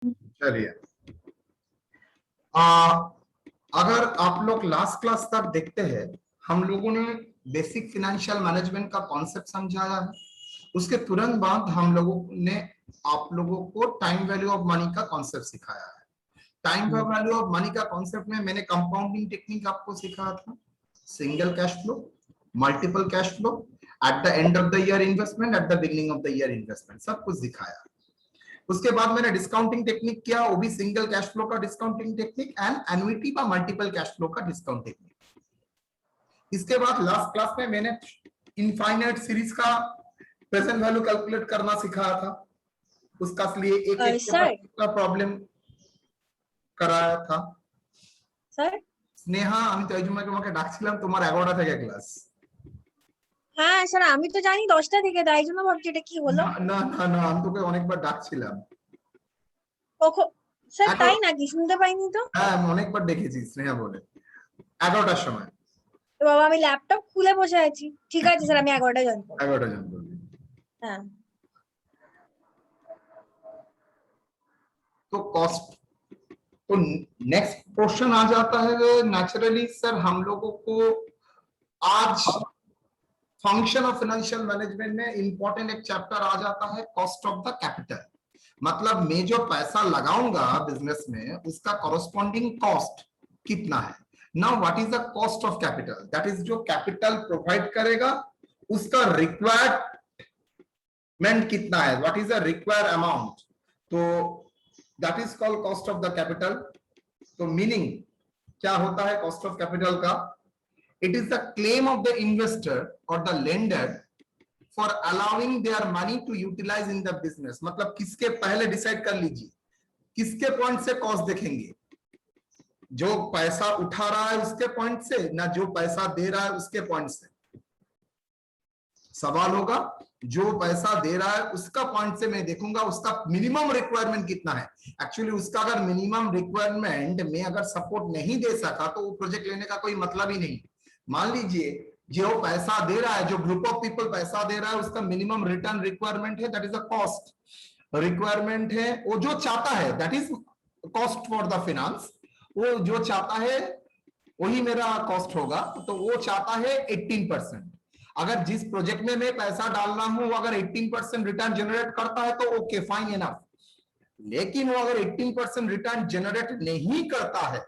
चलिए, अगर आप लोग लास्ट क्लास तक देखते हैं, हम लोगों ने बेसिक फाइनेंशियल मैनेजमेंट का कॉन्सेप्ट समझाया है। उसके तुरंत बाद हम लोगों ने आप लोगों को टाइम वैल्यू ऑफ मनी का कॉन्सेप्ट सिखाया है। टाइम वैल्यू ऑफ मनी का कॉन्सेप्ट में मैंने कंपाउंडिंग टेक्निक आपको सिखाया था, single cash flow, multiple cash flow, at the end of the year investment, at the beginning of the year investment, सब कुछ दिखाया। उसके बाद मैंने डिस्काउंटिंग टेक्निक किया, वो भी सिंगल कैश फ्लो का डिस्काउंटिंग टेक्निक एंड एन्युटी का मल्टीपल कैश फ्लो का डिस्काउंट टेक्निक। इसके बाद लास्ट क्लास में मैंने इनफाइनाइट सीरीज का प्रेजेंट वैल्यू कैलकुलेट करना सिखाया था। उसका लिए एक एक का प्रॉब्लम कराया था। স্যার স্নেহা, আমি তো এই জন্য তোমাকে ডাকছিলাম, তোমার 11টা থেকে ক্লাস। হ্যাঁ স্যার, আমি তো জানি 10টা থেকে, তাই জন্য ভাবছি এটা কি হলো। না না না, আমি তোকে অনেকবার ডাকছিলাম। স্যার তাই নাকি? শুনতে পাইনি তো। হ্যাঁ, আমি অনেকবার দেখেছি স্নেহা বলে, 11টার সময়। বাবা, আমি ল্যাপটপ খুলে বসে আছি। ঠিক আছে স্যার, আমি 11টায় জয়েন করব। 11টা জয়েন করবি। হ্যাঁ। तो कॉस्ट, तो नेक्स्ट क्वेश्चन आ जाता है नेचुरली सर, हम लोगों को आज फंक्शन ऑफ फाइनेंशियल मैनेजमेंट में इंपॉर्टेंट एक चैप्टर आ जाता है, कॉस्ट ऑफ द कैपिटल। मतलब मैं जो पैसा लगाऊंगा बिजनेस में, उसका कॉरस्पॉन्डिंग कॉस्ट कितना है। Now what is the cost of capital? That is जो कैपिटल प्रोवाइड करेगा उसका रिक्वायरमेंट कितना है, what is the require amount. तो that is called cost of the capital. तो मीनिंग क्या होता है कॉस्ट ऑफ कैपिटल का? It is the claim of the investor और the lender for allowing their money to utilise in the business. मतलब किसके, पहले डिसाइड कर लीजिए किसके पॉइंट से कॉस्ट देखेंगे, जो पैसा उठा रहा है उसके पॉइंट से, ना जो पैसा दे रहा है उसके पॉइंट से। सवाल होगा, जो पैसा दे रहा है उसका पॉइंट से मैं देखूंगा उसका मिनिमम रिक्वायरमेंट कितना है। एक्चुअली उसका अगर मिनिमम रिक्वायरमेंट में अगर सपोर्ट नहीं दे सका तो वो प्रोजेक्ट लेने का कोई मतलब ही नहीं। मान लीजिए जो पैसा दे रहा है, जो ग्रुप ऑफ पीपल पैसा दे रहा है, उसका मिनिमम रिटर्न रिक्वायरमेंट है, that is a cost requirement है। वो जो चाहता है that is cost for the finance. वो जो चाहता है वही मेरा कॉस्ट होगा। तो वो चाहता है 18%। अगर जिस प्रोजेक्ट में मैं पैसा डाल रहा हूं अगर 18% रिटर्न जनरेट करता है तो ओके, फाइन इनफ। लेकिन वो अगर 18% रिटर्न जनरेट नहीं करता है,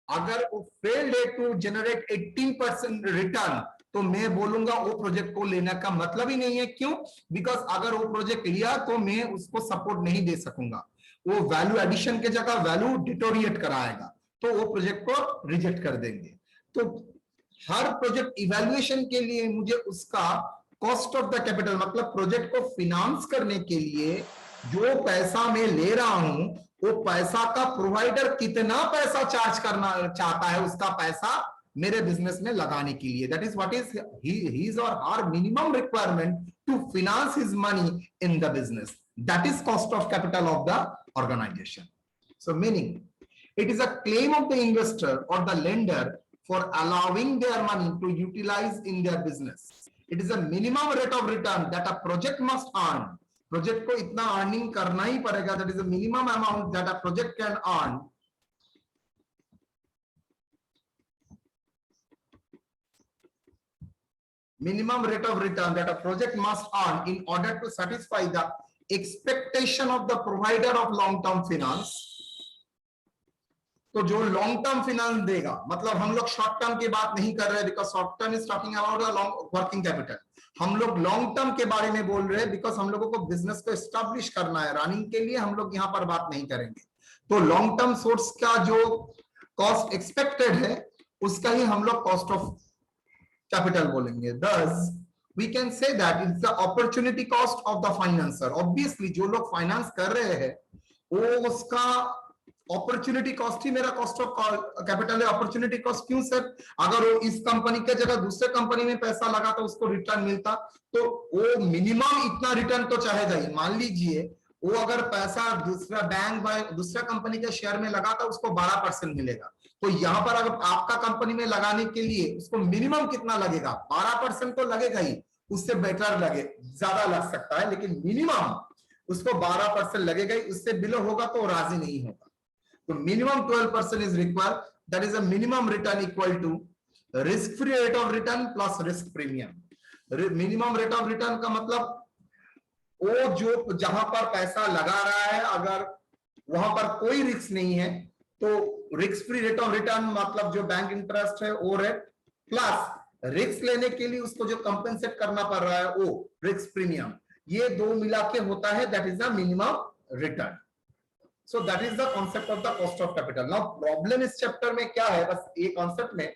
अगर वो फेल्ड टू जनरेट 18% रिटर्न, तो मैं बोलूंगा वो प्रोजेक्ट को लेने का मतलब ही नहीं है। क्यों? बिकॉज अगर वो प्रोजेक्ट लिया तो मैं उसको सपोर्ट नहीं दे सकूंगा, वो वैल्यू एडिशन के जगह वैल्यू डिटोरिएट कराएगा, तो वो प्रोजेक्ट को रिजेक्ट कर देंगे। तो हर प्रोजेक्ट इवैल्यूएशन के लिए मुझे उसका कॉस्ट ऑफ द कैपिटल, मतलब प्रोजेक्ट को फिनांस करने के लिए जो पैसा मैं ले रहा हूं, वो पैसा का प्रोवाइडर कितना पैसा चार्ज करना चाहता है उसका पैसा मेरे बिजनेस में लगाने के लिए। That is what is his और her minimum requirement to finance his money in the business. That is cost of capital of the organisation. So meaning, it is a claim of the investor or the lender for allowing their money to utilize in their business. It is a minimum rate of return that a project must earn. Project को इतना earning करना ही पड़ेगा, that is the minimum amount that a project can earn. Minimum rate of return that a project must earn in order to satisfy the expectation of the provider of long-term finance. तो जो long term finance देगा, मतलब हम लोग short term की बात नहीं कर रहे, because short term is talking about the long working capital. हम लोग लॉन्ग टर्म के बारे में बोल रहे हैं, बिकॉज हम लोगों को बिजनेस को एस्टैब्लिश करना है, रनिंग के लिए हम लोग यहाँ पर बात नहीं करेंगे। तो लॉन्ग टर्म सोर्स का जो कॉस्ट एक्सपेक्टेड है उसका ही हम लोग कॉस्ट ऑफ कैपिटल बोलेंगे। दस we can say that it's the opportunity cost of the financer. Obviously जो लोग फाइनेंस कर रहे हैं वो उसका अपॉर्चुनिटी कॉस्ट ही मेरा कॉस्ट ऑफ कैपिटल है। अपॉर्चुनिटी कॉस्ट क्यों सर? अगर वो इस कंपनी के जगह दूसरे कंपनी में पैसा लगा तो उसको रिटर्न मिलता, तो वो मिनिमम इतना रिटर्न तो चाहेगा ही। मान लीजिए वो अगर पैसा दूसरा बैंक दूसरा कंपनी के शेयर में लगा तो उसको 12% मिलेगा, तो यहाँ पर अगर आपका कंपनी में लगाने के लिए उसको मिनिमम कितना लगेगा? 12% तो लगेगा ही, उससे बेटर लगे, ज्यादा लग सकता है, लेकिन मिनिमम उसको 12% लगेगा ही, उससे बिलो होगा तो राजी नहीं होगा। तो minimum 12% is required, that is a minimum return equal to risk free rate of return plus risk premium. Minimum rate of return का मतलब वो जो जहां पर पैसा लगा रहा है अगर वहां पर कोई रिस्क नहीं है तो risk free rate of return मतलब जो बैंक इंटरेस्ट है वो रेट प्लस रिस्क लेने के लिए उसको जो कंपेंसेट करना पड़ रहा है वो रिस्क प्रीमियम, ये दो मिला के होता है, that is the minimum return. So that is the concept of the cost of capital. Now problem इस चैप्टर में क्या है, बस ये कॉन्सेप्ट में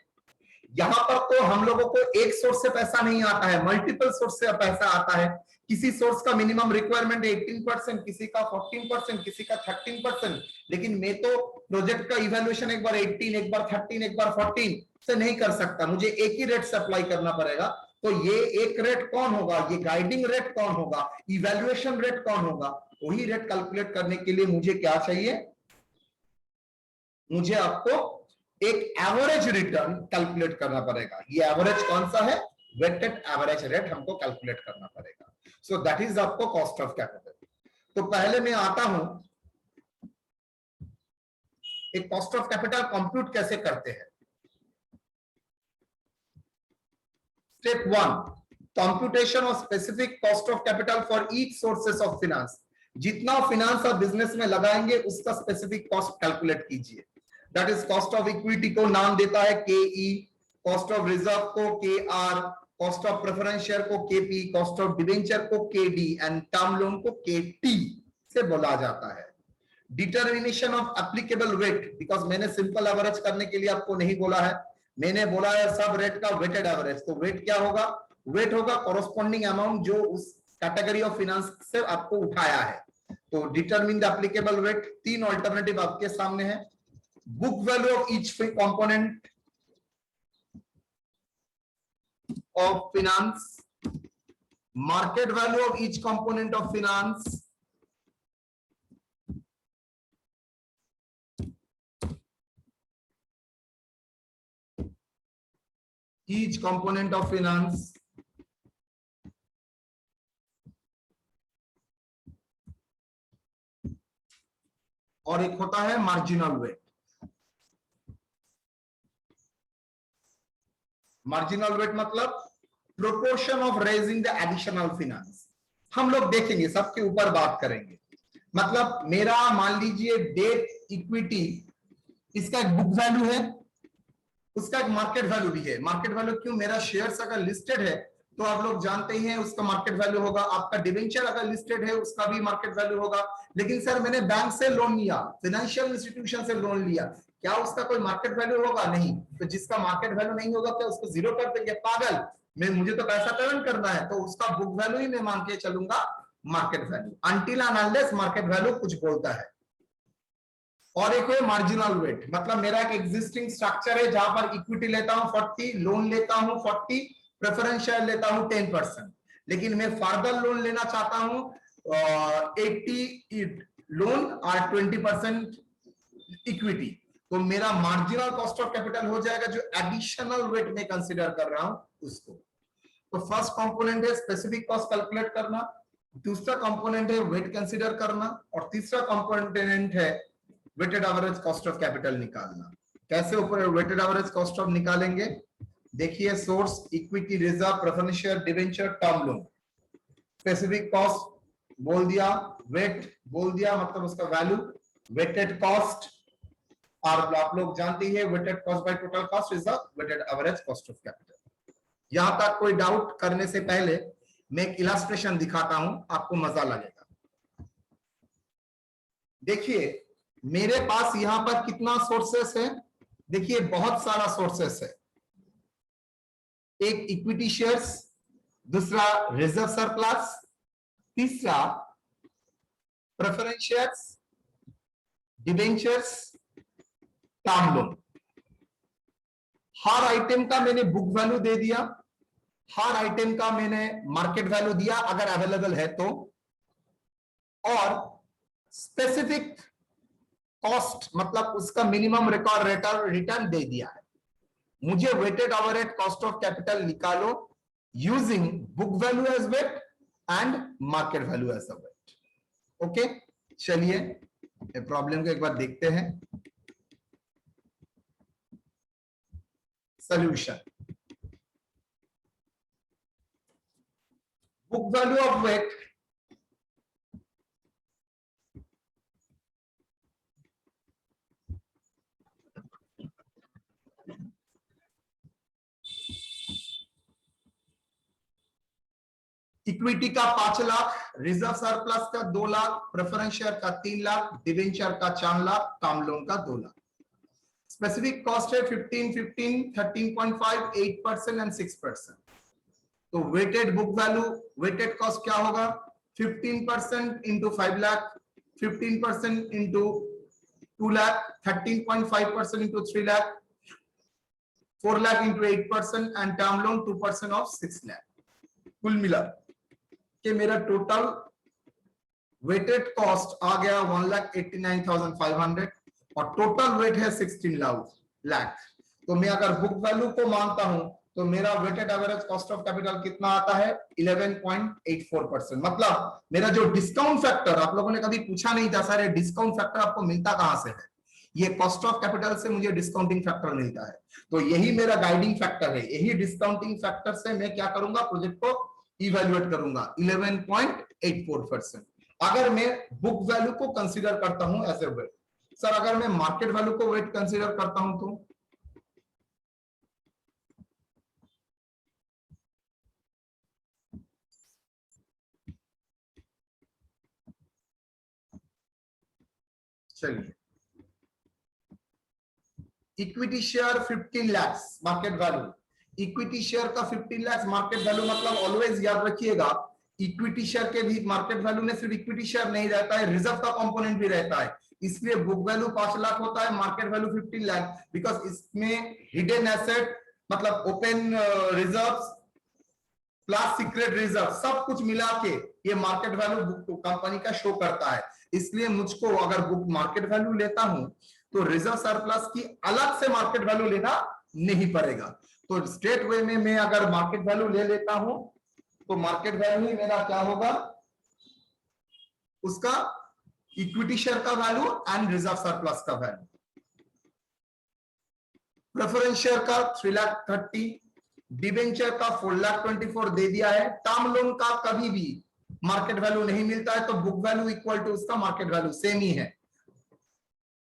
यहां पर तो हम लोगों को एक सोर्स से पैसा नहीं आता है, मल्टीपल सोर्स से पैसा आता है। किसी सोर्स का मिनिमम रिक्वायरमेंट 18%, किसी का 14%, किसी का 13%, लेकिन मैं तो प्रोजेक्ट का इवैल्यूएशन एक बार 18, एक बार 13, एक बार 14 से नहीं कर सकता, मुझे एक ही रेट से अप्लाई करना पड़ेगा। तो ये एक रेट कौन होगा, ये गाइडिंग रेट कौन होगा, इवैल्यूएशन रेट कौन होगा, वही रेट कैलकुलेट करने के लिए मुझे क्या चाहिए, मुझे आपको एक एवरेज रिटर्न कैलकुलेट करना पड़ेगा। ये एवरेज कौन सा है, वेटेड एवरेज रेट हमको कैलकुलेट करना पड़ेगा। सो दैट इज आपको कॉस्ट ऑफ कैपिटल। तो पहले मैं आता हूं एक कॉस्ट ऑफ कैपिटल कंप्यूट कैसे करते हैं। Step 1, computation of specific cost of capital for each sources of finance. जितना फाइनेंस और बिजनेस में लगाएंगे उसका स्पेसिफिक कॉस्ट कैलकुलेट कीजिए। That is cost of equity को नाम देता है केई, कॉस्ट ऑफ रिजर्व को KR, cost of preference share को केपी, कॉस्ट ऑफ डिवेंचर को केडी एंड टर्म लोन को केटी से बोला जाता है। Determination of applicable rate, because मैंने सिंपल एवरेज करने के लिए आपको नहीं बोला है, मैंने बोला है सब रेट का वेटेड एवरेज। तो वेट क्या होगा, वेट होगा कॉरस्पॉन्डिंग अमाउंट जो उस कैटेगरी ऑफ फाइनेंस से आपको उठाया है। तो determine the applicable rate, 3 alternative आपके सामने है। Book value of each component of finance, market value of each component of finance, each component of finance, और एक होता है मार्जिनल वेट। मार्जिनल वेट मतलब proportion of raising the additional finance. हम लोग देखेंगे, सबके ऊपर बात करेंगे। मतलब मेरा मान लीजिए डेट इक्विटी, इसका एक बुक वैल्यू है, उसका एक मार्केट वैल्यू भी है। मार्केट वैल्यू क्यों, मेरा शेयर्स अगर लिस्टेड है तो आप लोग जानते ही हैं उसका मार्केट वैल्यू होगा। आपका डिवेंचर अगर लिस्टेड है उसका भी मार्केट वैल्यू होगा। लेकिन सर मैंने बैंक से लोन लिया, फाइनेंशियल इंस्टीट्यूशन से लोन लिया, क्या उसका कोई मार्केट वैल्यू होगा? नहीं। तो जिसका मार्केट वैल्यू नहीं होगा क्या उसको जीरो कर देंगे? पागल, मैं मुझे तो पैसा टर्न करना है, तो उसका बुक वैल्यू ही मैं मान के चलूंगा market value, until and unless market value कुछ बोलता है। और एक है मार्जिनल वेट, मतलब मेरा एक एग्जिस्टिंग स्ट्रक्चर है जहां पर इक्विटी लेता हूं 40, लोन लेता हूं 40, प्रेफरेंस शेयर लेता हूं 10%, लेकिन मैं फर्दर लोन लेना चाहता हूं 80 लोन और 20% इक्विटी। तो मेरा मार्जिनल कॉस्ट ऑफ कैपिटल हो जाएगा जो एडिशनल वेट में कंसीडर कर रहा हूं उसको। तो फर्स्ट कंपोनेंट है स्पेसिफिक कॉस्ट कैलकुलेट करना, दूसरा कंपोनेंट है वेट कंसीडर करना, और तीसरा कंपोनेंट है weighted average cost of capital निकालना। कैसे ऊपर वेटेड एवरेज कॉस्ट ऑफ निकालेंगे, देखिए source equity, reserve, preference share, debenture, term loan. Specific cost बोल दिया, वेट बोल दिया, मतलब उसका वैल्यू, वेटेड कॉस्ट, और आप लोग जानते हैं weighted cost by total cost is the weighted average cost of capital. यहां तक कोई डाउट करने से पहले मैं एक इलस्ट्रेशन दिखाता हूं, आपको मजा लगेगा। देखिए मेरे पास यहां पर कितना सोर्सेस है, देखिए बहुत सारा सोर्सेस है। एक इक्विटी शेयर्स, दूसरा रिजर्व सरप्लस, तीसरा preference shares, debentures, term loan. हर आइटम का मैंने बुक वैल्यू दे दिया, हर आइटम का मैंने मार्केट वैल्यू दिया अगर अवेलेबल है तो, और स्पेसिफिक कॉस्ट मतलब उसका मिनिमम रिकॉर्ड रेट और रिटर्न दे दिया है। मुझे weighted average cost of capital निकालो using book value as weight and market value as a weight. Okay, चलिए प्रॉब्लम को एक बार देखते हैं। Solution, book value of weight equity का 5 लाख, रिजर्व सरप्लस का 2 लाख, प्रेफरेंस शेयर का 3 लाख, डिवेंचर का 4 लाख, टर्म लोन का 2 लाख। स्पेसिफिक कॉस्ट है 15, 15, 13.5, 8% एंड 6%। तो weighted book value, weighted cost क्या होगा? 15% into 5 lakh, 15% into 2 lakh, 13.5% into 3 lakh, 4 lakh into 8% and term loan 2% of 6 lakh. कुल मिला कि मेरा टोटल वेटेड कॉस्ट आ गया 1,89,500 और टोटल वेट है 16 लाख। तो मैं अगर बुक वैल्यू को मानता हूं तो मेरा weighted average cost of capital कितना आता है? 11.84%। मतलब मेरा जो डिस्काउंट फैक्टर, आप लोगों ने कभी पूछा नहीं था सर ये डिस्काउंट फैक्टर आपको मिलता कहां से है? ये कॉस्ट ऑफ कैपिटल से मुझे डिस्काउंटिंग फैक्टर मिलता है। तो यही मेरा गाइडिंग फैक्टर है। यही डिस्काउंटिंग फैक्टर से मैं क्या करूंगा? प्रोजेक्ट को इवैल्यूएट करूंगा 11.84%। अगर मैं बुक वैल्यू को कंसीडर करता हूं एज ए वेट। सर अगर मैं मार्केट वैल्यू को वेट कंसीडर करता हूं तो चलिए, equity share 15 lakh market value, equity share का 15 लाख मार्केट वैल्यू, मतलब ऑलवेज याद रखिएगा इक्विटी शेयर के भी मार्केट वैल्यू में सिर्फ इक्विटी शेयर नहीं रहता है, रिजर्व का कंपोनेंट भी रहता है। इसलिए बुक वैल्यू 5 लाख होता है, मार्केट वैल्यू 15 लाख, बिकॉज इसमें हिडन एसेट मतलब open reserves plus secret reserve सब कुछ मिला के ये मार्केट वैल्यू कंपनी का शो करता है। इसलिए मुझको अगर बुक मार्केट वैल्यू लेता हूं तो रिजर्व सरप्लस की अलग से मार्केट वैल्यू लेना नहीं पड़ेगा। तो स्ट्रेट वे में मैं अगर मार्केट वैल्यू ले लेता हूं तो मार्केट वैल्यू ही मेरा क्या होगा? उसका इक्विटी शेयर का वैल्यू एंड रिजर्व सरप्लस का वैल्यू। प्रेफरेंस शेयर का 3,30,000, डिबेंचर का 4,24,000 दे दिया है। टर्म लोन का कभी भी मार्केट वैल्यू नहीं मिलता है, तो बुक वैल्यू इक्वल टू उसका मार्केट वैल्यू सेम ही है,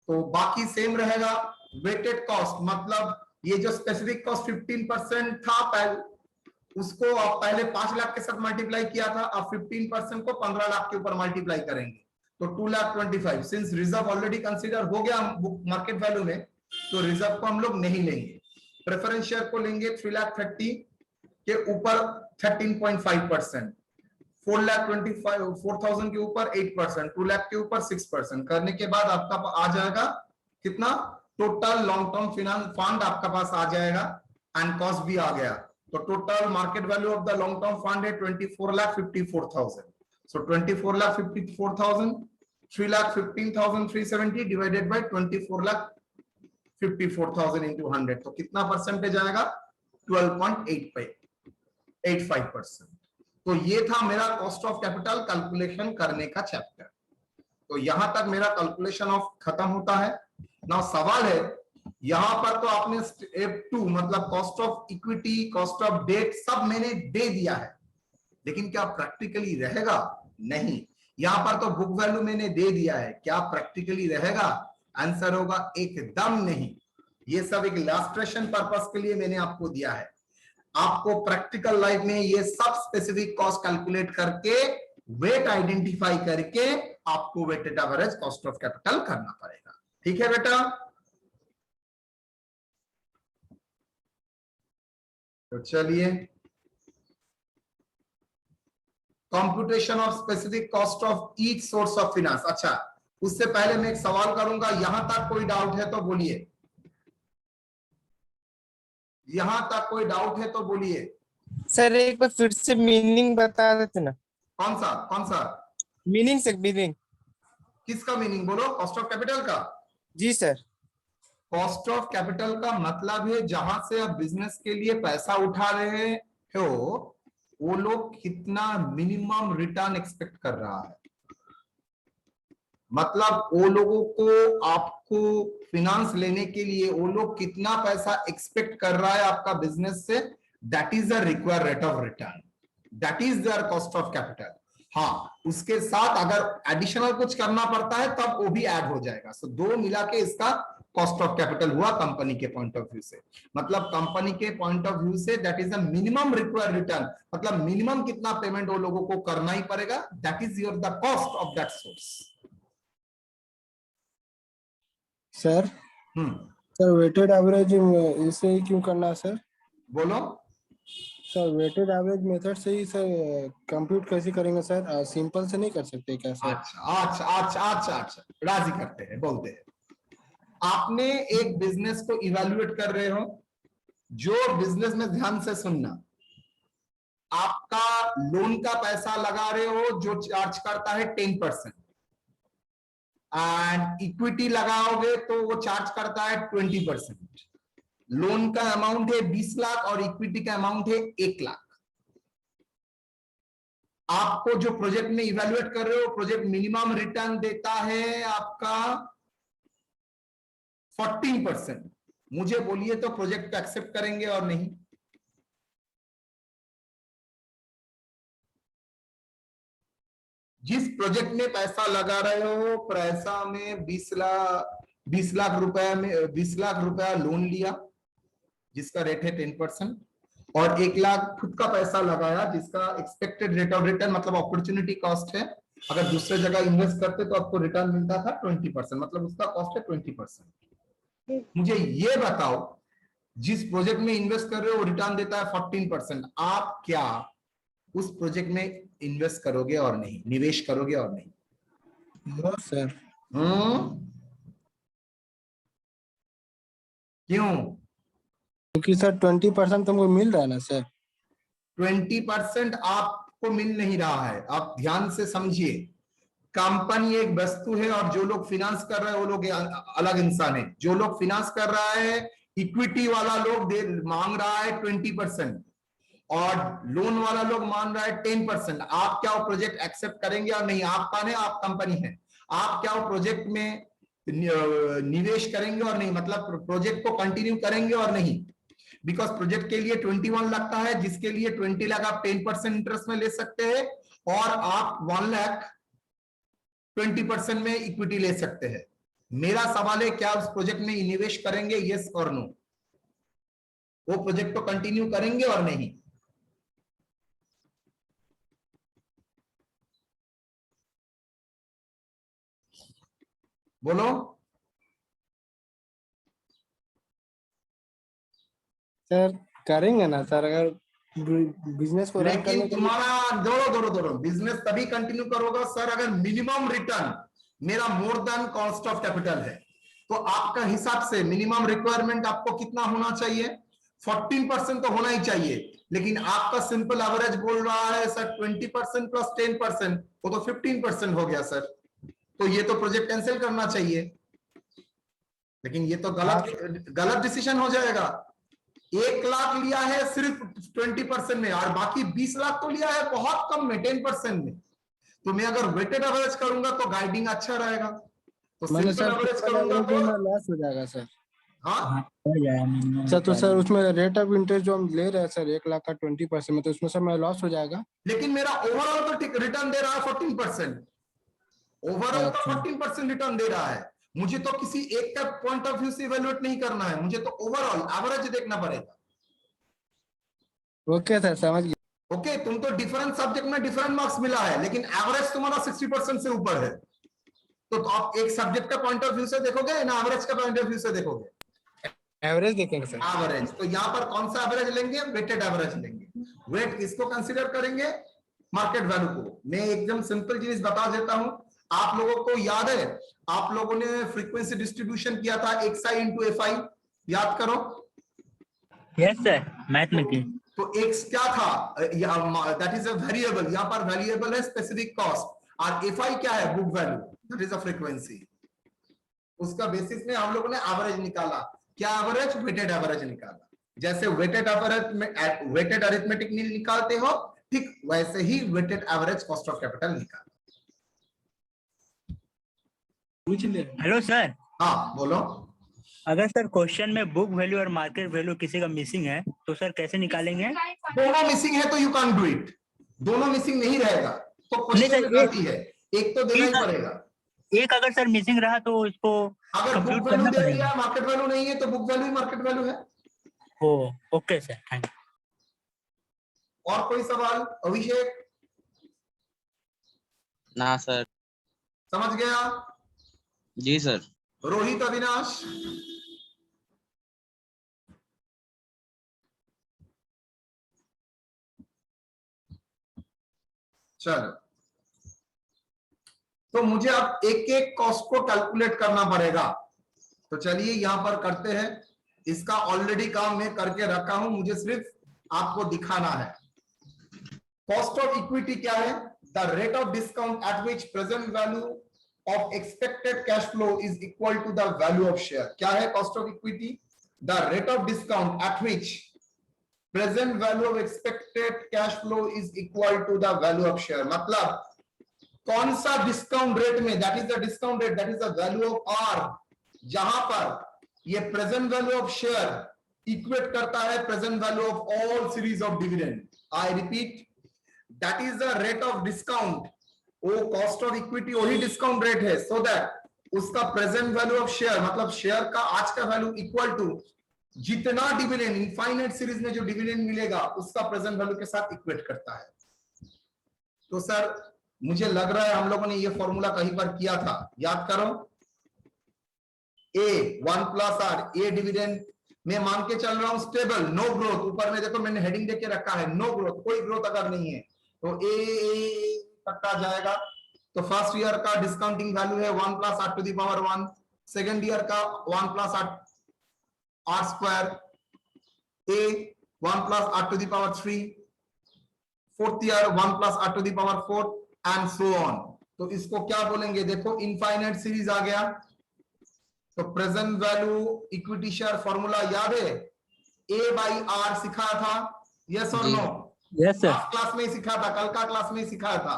तो बाकी सेम रहेगा। वेटेड कॉस्ट मतलब ये जो स्पेसिफिक कॉस्ट 15% था पहले, उसको आप पहले 5 लाख के साथ मल्टीप्लाई किया था, अब 15% को 15 लाख के ऊपर मल्टीप्लाई करेंगे तो 2,25,000। सिंस रिजर्व ऑलरेडी कंसीडर हो गया बुक मार्केट वैल्यू में, तो रिजर्व को हम लोग नहीं लेंगे। प्रेफरेंस शेयर को लेंगे 3,30,000 के ऊपर 13.5%, 4,25,000 के ऊपर 8%, 2 लाख के ऊपर 6% करने के बाद आपका आ जाएगा कितना? Total long term finance fund आपका पास आ जाएगा एंड कॉस्ट भी आ गया। तो total market value of the long term fund है 24,54,000। सो 24,54,000, 3,15,370 डिवाइडेड बाय 24,54,000 इंटू 100, तो कितना परसेंटेज आएगा? 12.85%। तो ये था मेरा कॉस्ट ऑफ कैपिटल कैलकुलेशन करने का चैप्टर। तो यहां तक मेरा कैलकुलेशन ऑफ खत्म होता है। नाउ सवाल है यहां पर तो आपने स्टेप 2 मतलब cost of equity, cost of debt सब मैंने दे दिया है, लेकिन क्या प्रैक्टिकली रहेगा? नहीं। यहां पर तो बुक वैल्यू मैंने दे दिया है, क्या प्रैक्टिकली रहेगा? आंसर होगा एकदम नहीं। ये सब एक इलस्ट्रेशन पर्पस के लिए मैंने आपको दिया है। आपको प्रैक्टिकल लाइफ में ये सब स्पेसिफिक कॉस्ट कैलकुलेट करके वेट आइडेंटिफाई करके आपको weighted average cost of capital करना पड़ेगा। ठीक है बेटा? तो चलिए, computation of specific cost of each source of finance. अच्छा, उससे पहले मैं एक सवाल करूंगा, यहां तक कोई डाउट है तो बोलिए, यहां तक कोई डाउट है तो बोलिए। सर एक बार फिर से मीनिंग बता देते ना। कौन सा कौन सा मीनिंग से मीनिंग। किसका मीनिंग बोलो? कॉस्ट ऑफ कैपिटल का? जी सर। कॉस्ट ऑफ कैपिटल का मतलब है जहां से आप बिजनेस के लिए पैसा उठा रहे हो वो लोग कितना मिनिमम रिटर्न एक्सपेक्ट कर रहा है। मतलब वो लोगों को आपको फिनांस लेने के लिए वो लोग कितना पैसा एक्सपेक्ट कर रहा है आपका बिजनेस से, that is the required rate of return, that is there cost of capital. हाँ, उसके साथ अगर एडिशनल कुछ करना पड़ता है तब वो भी ऐड हो जाएगा। सो दो मिला के इसका कॉस्ट ऑफ कैपिटल हुआ कंपनी के पॉइंट ऑफ व्यू से। मतलब कंपनी के पॉइंट ऑफ व्यू से that is the minimum required return, मतलब मिनिमम कितना पेमेंट वो लोगों को करना ही पड़ेगा, that is your the cost of that source. Sir sir weighted average इसे ही क्यों करना है सर? बोलो सर वेटेड एवरेज मेथड से ही सर कंप्यूट कैसे करेंगे सर? सिंपल से नहीं कर सकते क्या सर? अच्छा, राजी करते हैं, बोलते हैं। आपने एक बिजनेस को इवैल्यूएट कर रहे हो, जो बिजनेस में ध्यान से सुनना, आपका लोन का पैसा लगा रहे हो जो चार्ज करता है 10%, एंड इक्विटी लगाओगे तो वो चार्ज करता है 20%। लोन का अमाउंट है 20 लाख और इक्विटी का अमाउंट है 1 लाख। आपको जो प्रोजेक्ट में इवैल्यूएट कर रहे हो, प्रोजेक्ट मिनिमम रिटर्न देता है आपका 14%। मुझे बोलिए तो प्रोजेक्ट को एक्सेप्ट करेंगे और नहीं? जिस प्रोजेक्ट में पैसा लगा रहे हो, पैसा में 20 लाख रुपए में 20 लाख रुपया लोन लिया जिसका रेट है 10%, और 1 लाख खुद का पैसा लगाया जिसका एक्सपेक्टेड रेट ऑफ रिटर्न मतलब अपॉर्चुनिटी कॉस्ट है, अगर दूसरे जगह इन्वेस्ट करते तो आपको रिटर्न मिलता था 20%, मतलब उसका कॉस्ट है 20%। मुझे ये बताओ, जिस प्रोजेक्ट में इन्वेस्ट कर रहे हो वो रिटर्न देता है 14%, आप क्या उस प्रोजेक्ट में इन्वेस्ट करोगे और नहीं, निवेश करोगे और नहीं? No sir. क्यों? क्योंकि सर 20% तुमको मिल रहा है ना सर। 20% आपको मिल नहीं रहा है, आप ध्यान से समझिए। कंपनी एक वस्तु है और जो लोग फिनांस कर रहे हैं वो लोग अलग इंसान है। जो लोग फिनांस कर रहा है, इक्विटी वाला लोग मांग रहा है 20% और लोन वाला लोग मान रहा है 10%। आप क्या वो प्रोजेक्ट एक्सेप्ट करेंगे और नहीं? आप कौन है? आप कंपनी है। आप क्या वो प्रोजेक्ट में निवेश करेंगे और नहीं, मतलब प्रोजेक्ट को कंटिन्यू करेंगे और नहीं? बिकॉज प्रोजेक्ट के लिए 21 लगता है, जिसके लिए 20 लाख आप 10% इंटरेस्ट में ले सकते हैं और आप 1 लाख 20% में इक्विटी ले सकते हैं। मेरा सवाल है, क्या उस प्रोजेक्ट में निवेश करेंगे, यस और नो? वो प्रोजेक्ट को कंटिन्यू करेंगे और नहीं? बोलो सर करेंगे ना सर, अगर बिजनेस को रन करने लेकिन के लिए। तुम्हारा दोनों बिजनेस तभी कंटिन्यू करोगे सर अगर मिनिमम रिटर्न मेरा more than cost of capital है। तो आपका हिसाब से मिनिमम रिक्वायरमेंट आपको कितना होना चाहिए? 14% तो होना ही चाहिए, लेकिन आपका सिंपल एवरेज बोल रहा है सर 20% प्लस 10%, वो तो 15% हो गया सर। तो ये तो प्रोजेक्ट कैंसिल करना चाहिए, लेकिन ये तो गलत डिसीजन हो जाएगा। 1 लाख लिया है सिर्फ 20% में और बाकी 20 लाख तो लिया है बहुत कम में 10% में। तो मैं अगर वेटेड एवरेज करूंगा तो गाइडिंग अच्छा रहेगा, तो मैंने सिंपल सर एवरेज करूंगा तो लॉस हो जाएगा सर। हाँ सर तो सर उसमें रेट ऑफ इंटरेस्ट जो हम ले रहे हैं सर 1 लाख का 20% में, तो उसमें सर मेरा लॉस हो जाएगा। लेकिन मेरा ओवरऑल तो रिटर्न दे रहा है 14%। ओवरऑल तो 14% रिटर्न दे रहा है। मुझे तो किसी एक का पॉइंट ऑफ व्यू से इवैल्यूएट नहीं करना है, मुझे तो ओवरऑल एवरेज देखना पड़ेगा। ओके सर, समझ गया। ओके, तुम तो डिफरेंट सब्जेक्ट में डिफरेंट मार्क्स मिला है, लेकिन एवरेज तुम्हारा 60% से ऊपर है। तो आप एक सब्जेक्ट का पॉइंट ऑफ व्यू से देखोगे ना एवरेज का पॉइंट ऑफ व्यू से देखोगे? एवरेज देखेंगे सर। एवरेज। तो यहाँ पर कौन सा एवरेज लेंगे? वेटेड एवरेज लेंगे। वेट किसको कंसीडर करेंगे? मार्केट वैल्यू को। मैं एकदम सिंपल चीज बता देता हूं, आप लोगों को याद है, आप लोगों ने फ्रीक्वेंसी डिस्ट्रीब्यूशन किया था XI इंटू FI, याद करो। यस सर, मैथ में की। तो x क्या था? दैट इज अ वेरिएबल, यहाँ पर वेरिएबल है स्पेसिफिक कॉस्ट, और FI क्या है? Book value, that is a frequency. उसका बेसिस में हम लोगों ने एवरेज निकाला। क्या एवरेज? वेटेड एवरेज निकाला। जैसे वेटेड एवरेज में वेटेड अरिथमेटिक मीन निकालते हो, ठीक वैसे he waited average cost of capital निकाला। हेलो सर, हाँ बोलो। अगर सर क्वेश्चन में बुक वैल्यू और मार्केट वैल्यू किसी का मिसिंग है तो सर कैसे निकालेंगे? दोनों मिसिंग है तो यू कैन डू इट, दोनों मिसिंग नहीं रहेगा तो नहीं क्वेश्चन सर, में गलती है, एक तो देना ही एक पड़ेगा। एक अगर सर मिसिंग रहा तो इसको अगर बुक कंप्यूट वैल्यू करना दे पड़ेगा। दिया मार्केट वैल्यू नहीं है तो बुक वैल्यू मार्केट वैल्यू है। ओ ओके सर, थैंक यू। और कोई सवाल? अभिषेक ना सर। समझ गया? जी सर। रोहित, अविनाश? चलो, तो मुझे अब एक एक कॉस्ट को कैलकुलेट करना पड़ेगा। तो चलिए यहां पर करते हैं। इसका ऑलरेडी काम मैं करके रखा हूं, मुझे सिर्फ आपको दिखाना है। कॉस्ट ऑफ इक्विटी क्या है? The rate of discount at which present value of expected cash flow is equal to the value of share. क्या है cost of equity? The rate of discount at which present value of expected cash flow is equal to the value of share. मतलब कौन सा discount rate में, that is the discount rate, that is the value of R, जहां पर ये present value of share equate करता है present value of all series of dividend. I repeat, that is the rate of discount. वो cost of equity वही discount rate है, so that उसका present value of share मतलब share का आज का वैल्यू इक्वल टू जितना डिविडेंड इनफाइनाइट सीरीज में जो डिविडेंड मिलेगा उसका प्रेजेंट वैल्यू के साथ इक्वेट करता है। तो सर मुझे लग रहा है हम लोगों ने ये फॉर्मूला कहीं पर किया था, याद करो। ए 1 प्लस आर, ए डिविडेंड मैं मान के चल रहा हूं स्टेबल, नो ग्रोथ। ऊपर में देखो मैंने हेडिंग देके रखा है नो ग्रोथ, कोई ग्रोथ अगर नहीं है तो ए कटा जाएगा। तो फर्स्ट ईयर का डिस्काउंटिंग वैल्यू है 1 plus R to the power 1, second year का 1 प्लस आर स्क्वायर, ए 1 plus R to the power 3, fourth year 1 plus R to the power 4 and so on. तो इसको क्या बोलेंगे? देखो इनफाइनाइट सीरीज आ गया। तो present value equity share formula याद है? ए बाई आर सिखाया था, यस और नो? Yes sir. क्लास में ही सिखा था, कल का क्लास में ही सिखाया था।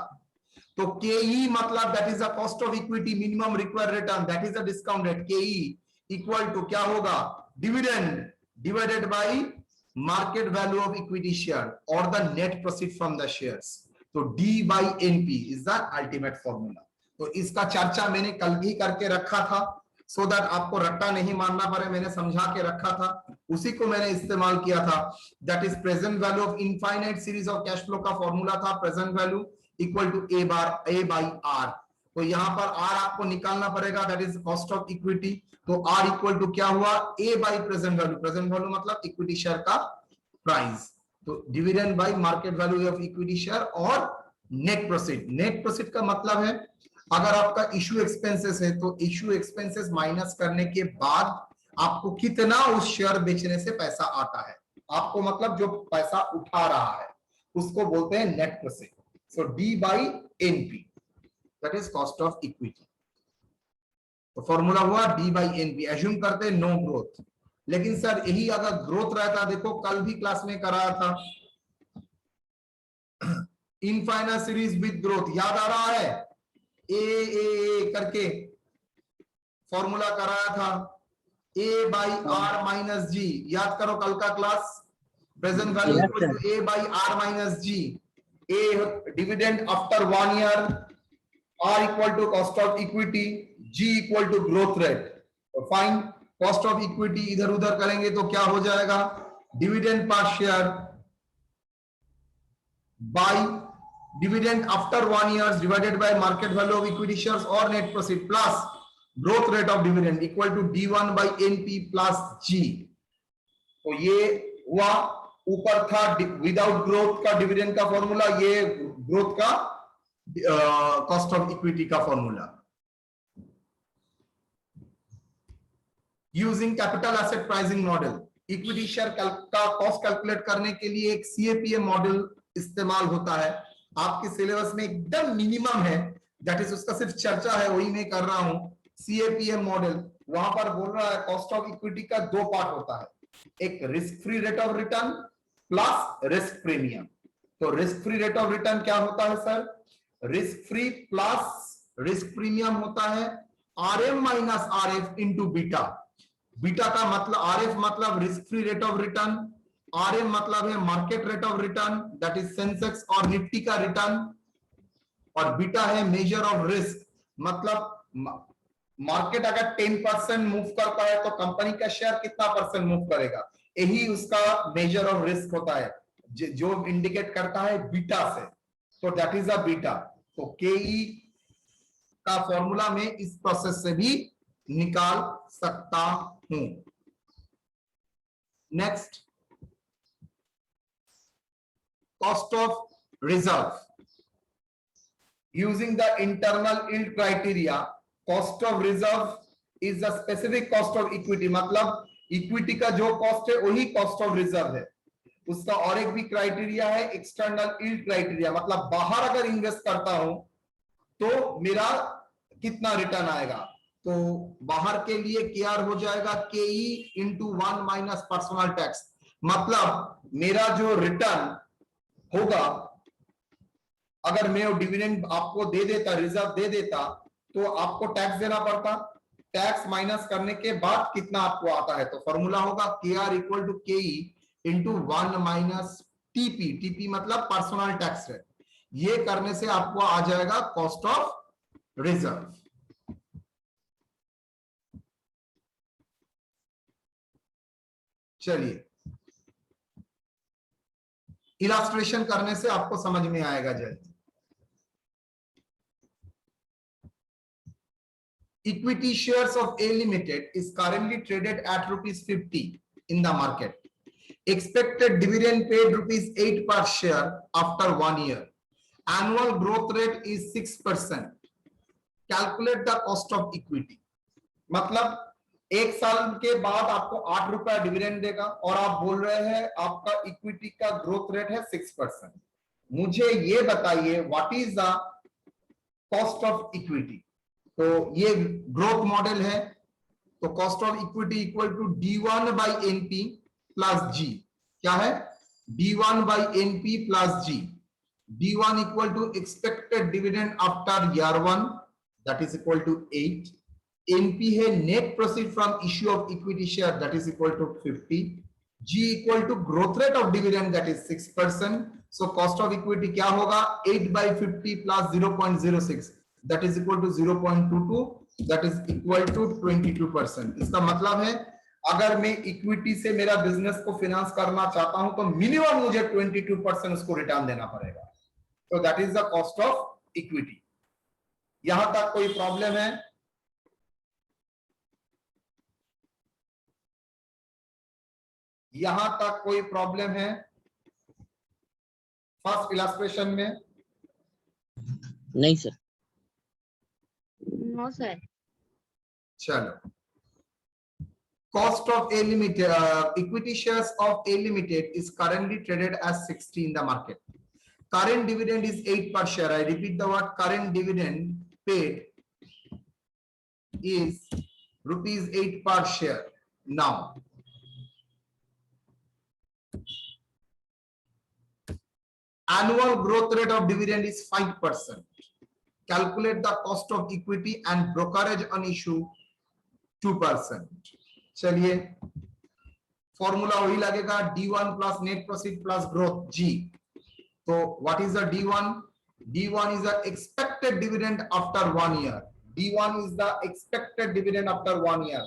तो केई मतलब that is the cost of equity minimum required return, that is the discount rate. K E equal to क्या होगा? Dividend divided by market value of equity share और the net proceed from the shares. तो D by NP is the ultimate formula. तो इसका चर्चा मैंने कल भी करके रखा था, सो दैट आपको रट्टा नहीं मारना पड़े, मैंने समझा के रखा था, उसी को मैंने इस्तेमाल किया था। That is present value of infinite series of cash flow का फॉर्मूला था present value equal to A by R. तो यहाँ पर आर आपको निकालना पड़ेगा, that is cost of equity. तो आर इक्वल टू क्या हुआ? A by present value, present value मतलब इक्विटी शेयर का प्राइस, तो dividend by market value of equity share और नेट प्रोसीड। नेट प्रोसीड का मतलब है अगर आपका इशू एक्सपेंसेस है तो इशू एक्सपेंसेस माइनस करने के बाद आपको कितना उस शेयर बेचने से पैसा आता है, आपको मतलब जो पैसा उठा रहा है उसको बोलते हैं net proceed. So D by NP that is cost of equity. तो फॉर्मूला हुआ डी बाई एनपी। एज्यूम करते हैं नो ग्रोथ, लेकिन सर यही अगर ग्रोथ रहता, देखो कल भी क्लास में कराया था इनफाइनाइट सीरीज विद ग्रोथ, याद आ रहा है? ए करके फॉर्मूला कराया था, A by R minus G, याद करो कल का class. Present value equal to A by R minus G, A dividend after 1 year, R equal to cost of equity, G equal to growth rate. तो fine, cost of equity इधर उधर करेंगे तो क्या हो जाएगा? Dividend per share by dividend after 1 year divided by market value of equity shares or net proceed plus growth rate of dividend equal to d1 by np plus g। तो ये हुआ, ऊपर था विदाउट ग्रोथ का dividend का formula, ये growth का cost of equity का formula. Using capital asset pricing model, equity share का कॉस्ट कैलकुलेट करने के लिए एक सीएपीएम मॉडल इस्तेमाल होता है। आपके सिलेबस में एकदम मिनिमम है, दैट इज उसका सिर्फ चर्चा है, वही मैं कर रहा हूं। सीएपीएम मॉडल वहां पर बोल रहा है कॉस्ट ऑफ इक्विटी का 2 पार्ट होता है, एक risk free rate of return plus risk premium. तो risk free rate of return क्या होता है sir? Risk free plus risk premium होता है। RM minus RF into beta. Beta का मतलब, RF मतलब risk free rate of return, RM मतलब है market rate of return, that is Sensex और निफ्टी का रिटर्न, और बीटा है मेजर ऑफ रिस्क, मतलब मार्केट अगर 10% मूव करता है तो कंपनी का शेयर कितना परसेंट मूव करेगा, यही उसका मेजर ऑफ रिस्क होता है, जो इंडिकेट करता है बीटा से। तो दैट इज अ बीटा। तो केई का फॉर्मूला में इस प्रोसेस से भी निकाल सकता हूं। Next, cost of reserve using the internal yield criteria. Cost of reserve is the specific cost of equity, मतलब इक्विटी का जो कॉस्ट है वही कॉस्ट ऑफ रिजर्व है। उसका और एक भी क्राइटेरिया है, एक्सटर्नल यील्ड क्राइटेरिया, मतलब बाहर अगर इन्वेस्ट करता हूं तो मेरा कितना रिटर्न आएगा। तो बाहर के लिए केआर हो जाएगा केई इंटू 1 माइनस पर्सनल टैक्स, मतलब मेरा जो रिटर्न होगा, अगर मैं वो डिविडेंड आपको दे देता, रिजर्व दे देता, तो आपको टैक्स देना पड़ता, टैक्स माइनस करने के बाद कितना आपको आता है। तो फॉर्मूला होगा KR equal to KE into 1 minus TP, TP मतलब पर्सनल टैक्स रेट। ये करने से आपको आ जाएगा कॉस्ट ऑफ रिजर्व। चलिए, इलास्ट्रेशन करने से आपको समझ में आएगा जल्दी। Equity shares of A Limited is currently traded at ₹50 in the market. Expected dividend paid ₹8 per share after 1 year. Annual growth rate is 6%. Calculate the cost of equity. मतलब 1 साल के बाद आपको ₹8 डिविडेंड देगा और आप बोल रहे हैं आपका इक्विटी का ग्रोथ रेट है 6%। मुझे ये बताइए what is the cost of equity. तो ये ग्रोथ मॉडल है, तो cost of equity equal to D1 by NP plus G। क्या है? D1 by NP plus G। D1 equal to expected dividend after year 1, that is equal to 8। NP है net proceed from issue of equity share, that is equal to 50। G equal to growth rate of dividend, that is 6%। So cost of equity क्या होगा? 8 by 50 plus 0.06, that is equal to 0.22, that is equal to 22%। इसका मतलब है अगर मैं equity से मेरा business को फाइनेंस करना चाहता हूं तो मिनिमम मुझे 22% उसको रिटर्न देना पड़ेगा। तो that is the cost of equity. यहां तक कोई प्रॉब्लम है? यहां तक कोई प्रॉब्लम है फर्स्ट इलस्ट्रेशन में? नहीं सर। No sir. चलो, cost of A Limited, equity shares of A Limited is currently traded as 60 in the market. Current dividend is 8 per share. I repeat the word, current dividend paid is ₹8 per share. Now, annual growth rate of dividend is 5%. Calculate the cost of equity and brokerage on issue 2%. चलिए, formula वही लगेगा, D1 plus net proceed plus growth G। तो what is the D1? D1 is the expected dividend after 1 year. D1 is the expected dividend after 1 year.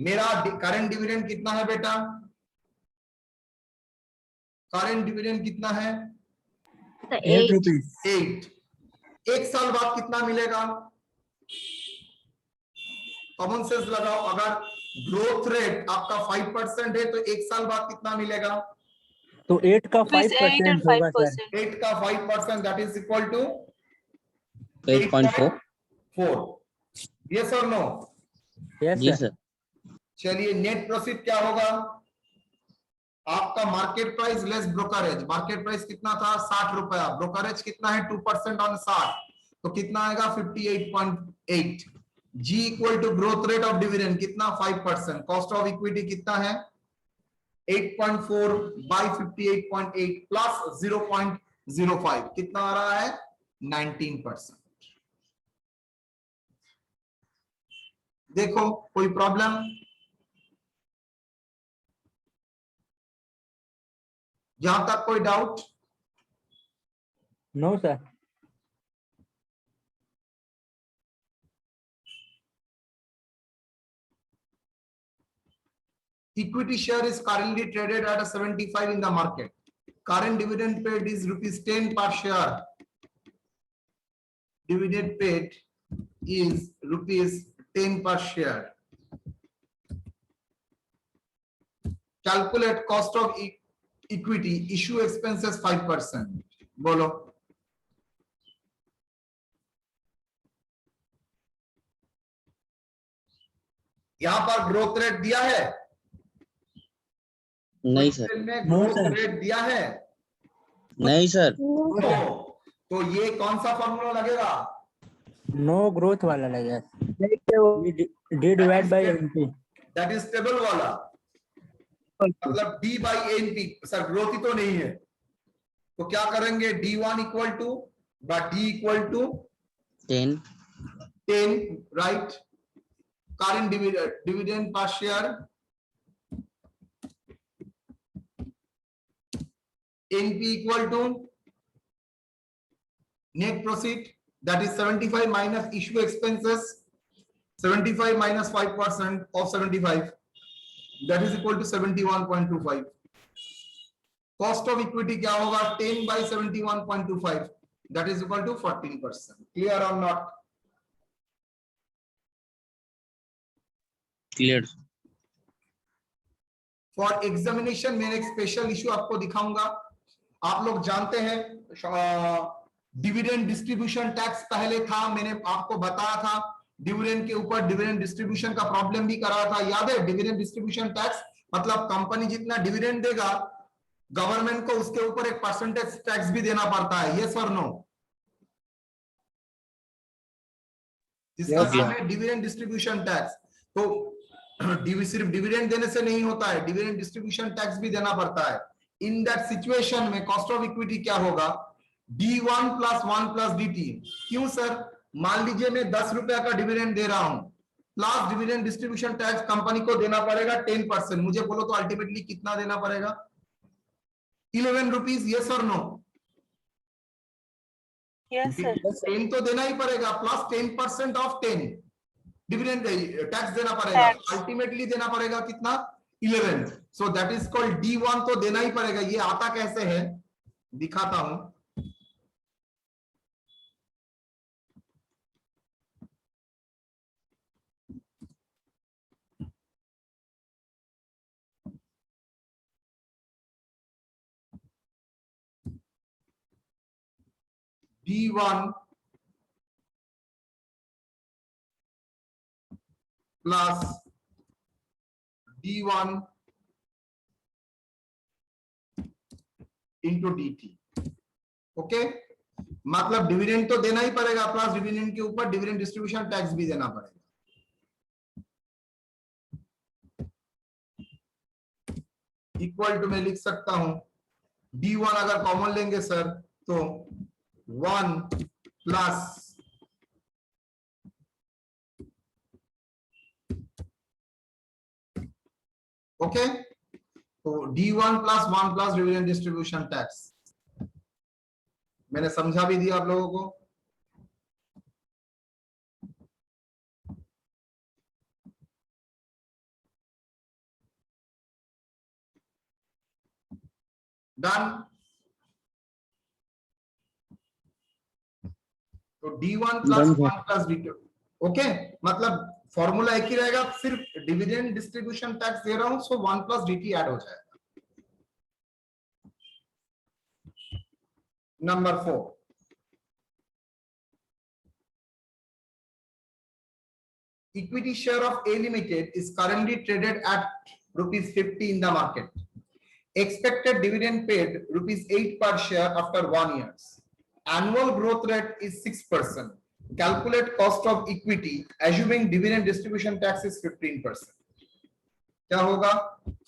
मेरा current dividend कितना है बेटा? Current dividend कितना है? 8 रुपीस। 8। 1 साल बाद कितना मिलेगा? कॉमन सेंस लगाओ, अगर ग्रोथ रेट आपका 5% है तो 1 साल बाद कितना मिलेगा? तो 8 का 5% होगा सर। 8 का 5%, that is equal to 8.4। Yes और नो? जी सर। चलिए, नेट प्रॉफिट क्या होगा? आपका market price less brokerage. Market price कितना था? ₹60। ब्रोकरेज कितना है? 2% ऑन 60, तो कितना आएगा? 58.8। G equal to growth rate of dividend कितना? 5%। कॉस्ट ऑफ इक्विटी कितना है? 8.4 बाई 58.8 प्लस 0.05, कितना आ रहा है? 19%। देखो कोई प्रॉब्लम? यहां तक कोई doubt? No sir. Equity share is currently traded at a 75 in the market. Current dividend paid is rupees 10 per share. Dividend paid is rupees 10 per share. Calculate cost of equity, issue expenses 5%. बोलो। यहां पर growth rate दिया है? नहीं sir, में no growth sir. Rate दिया है? नहीं सर, तो ये कौन सा फॉर्मूला लगेगा? नो ग्रोथ वाला लगेगा। D divide by NP. That is table वाला, मतलब D by NP. Sir growth ही तो नहीं है, तो क्या करेंगे? D1 equal to D equal to 10 right. Current dividend per share NP equal to net proceed, that is 75 minus issue expenses, 75 minus 5% of 75, that is equal to 71.25। Cost of equity क्या होगा? 10 by 71.25, that is equal to 14%. Clear or not? Clear. For examination मैंने एक special issue आपको दिखाऊंगा। आप लोग जानते हैं डिविडेंड डिस्ट्रीब्यूशन टैक्स पहले था, मैंने आपको बताया था। डिविडेंड के ऊपर डिविडेंड डिस्ट्रीब्यूशन का प्रॉब्लम भी करा था, याद है? डिविडेंड डिस्ट्रीब्यूशन टैक्स मतलब कंपनी जितना डिविडेंड देगा गवर्नमेंट को उसके ऊपर एक परसेंटेज टैक्स भी देना पड़ता है। यस और नो? जिसका नाम है डिविडेंड डिस्ट्रीब्यूशन टैक्स। तो सिर्फ डिविडेंड देने से नहीं होता है, डिविडेंड डिस्ट्रीब्यूशन टैक्स भी देना पड़ता है। इन दैट सिचुएशन में कॉस्ट ऑफ इक्विटी क्या होगा? D1 plus 1 plus DT। क्यों सर? मान लीजिए मैं 10 रुपया का डिविडेंड दे रहा हूं, plus dividend distribution tax company को देना पड़ेगा 10%। मुझे बोलो तो अल्टीमेटली कितना देना पड़ेगा? 11 रुपीज। यस और नो? Yes sir. 10 तो देना ही पड़ेगा, प्लस 10% ऑफ 10 डिविडेंड टैक्स देना पड़ेगा। अल्टीमेटली देना पड़ेगा कितना? 11। So that is called D1, तो देना ही पड़ेगा। ये आता कैसे है दिखाता हूं। D1 plus D1 into DT। Okay, मतलब डिविडेंड तो देना ही पड़ेगा, प्लस डिविडेंड के ऊपर डिविडेंड डिस्ट्रीब्यूशन टैक्स भी देना पड़ेगा। इक्वल टू मैं लिख सकता हूं D1 अगर कॉमन लेंगे सर तो 1 प्लस ओके, तो D1 plus 1 plus dividend distribution tax. मैंने समझा भी दिया आप लोगों को। डन। तो D1 plus 1 plus D2। Okay, मतलब फॉर्मूला एक ही रहेगा, सिर्फ डिविडेंड डिस्ट्रीब्यूशन टैक्स दे रहा हूं, सो 1 प्लस DT ऐड हो जाएगा। Number 4, equity share of A Limited is currently traded at rupees 50 in the market. Expected dividend paid rupees 8 per share after 1 year. Annual growth rate is 6%. Calculate cost of equity assuming dividend distribution tax is 15%. क्या होगा?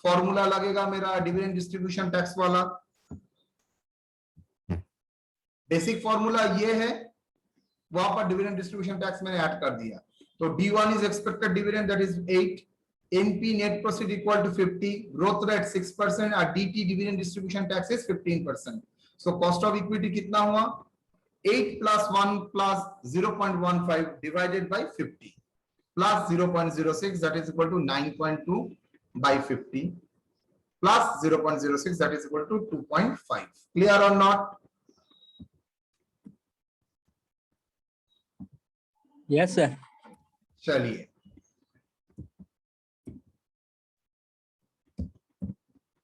Formula लगेगा मेरा dividend distribution tax वाला। Basic formula ये है, वहां पर dividend distribution tax मैंने ऐड कर दिया। So D1 is expected dividend, that is 8. NP net profit equal to 50. Growth rate 6%. Our DT dividend distribution tax is 15%. So cost of equity कितना हुआ? 8 plus 1 plus 0.15 divided by 50 plus 0.06, that is equal to 9.2 by 50 plus 0.06, that is equal to 2.5. Clear or not? Yes, sir. चलिए,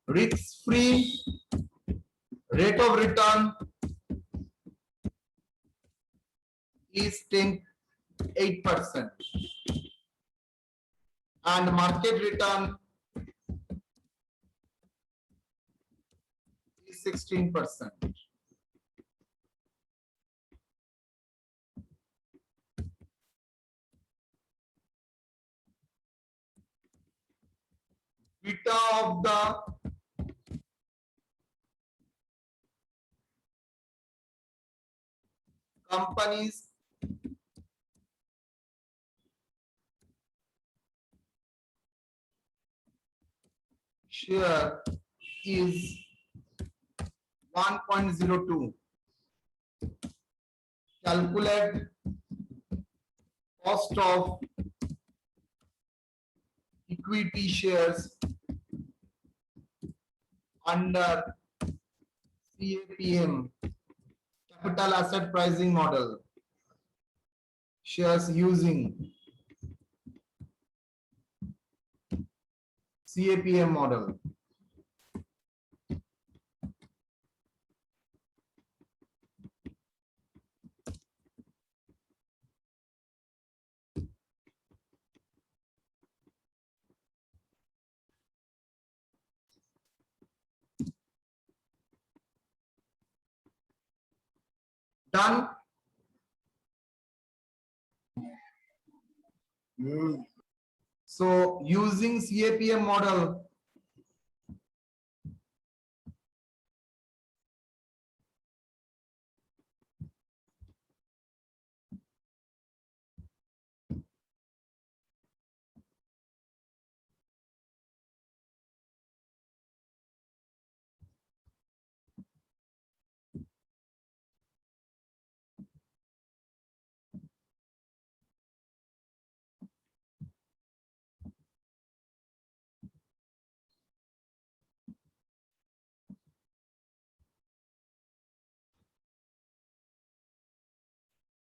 risk free rate of return is 8%, and market return is 16%. Beta of the companies share is 1.02. Calculate cost of equity shares under CAPM, capital asset pricing model. Shares using CAPM model. Done. So using CAPM model,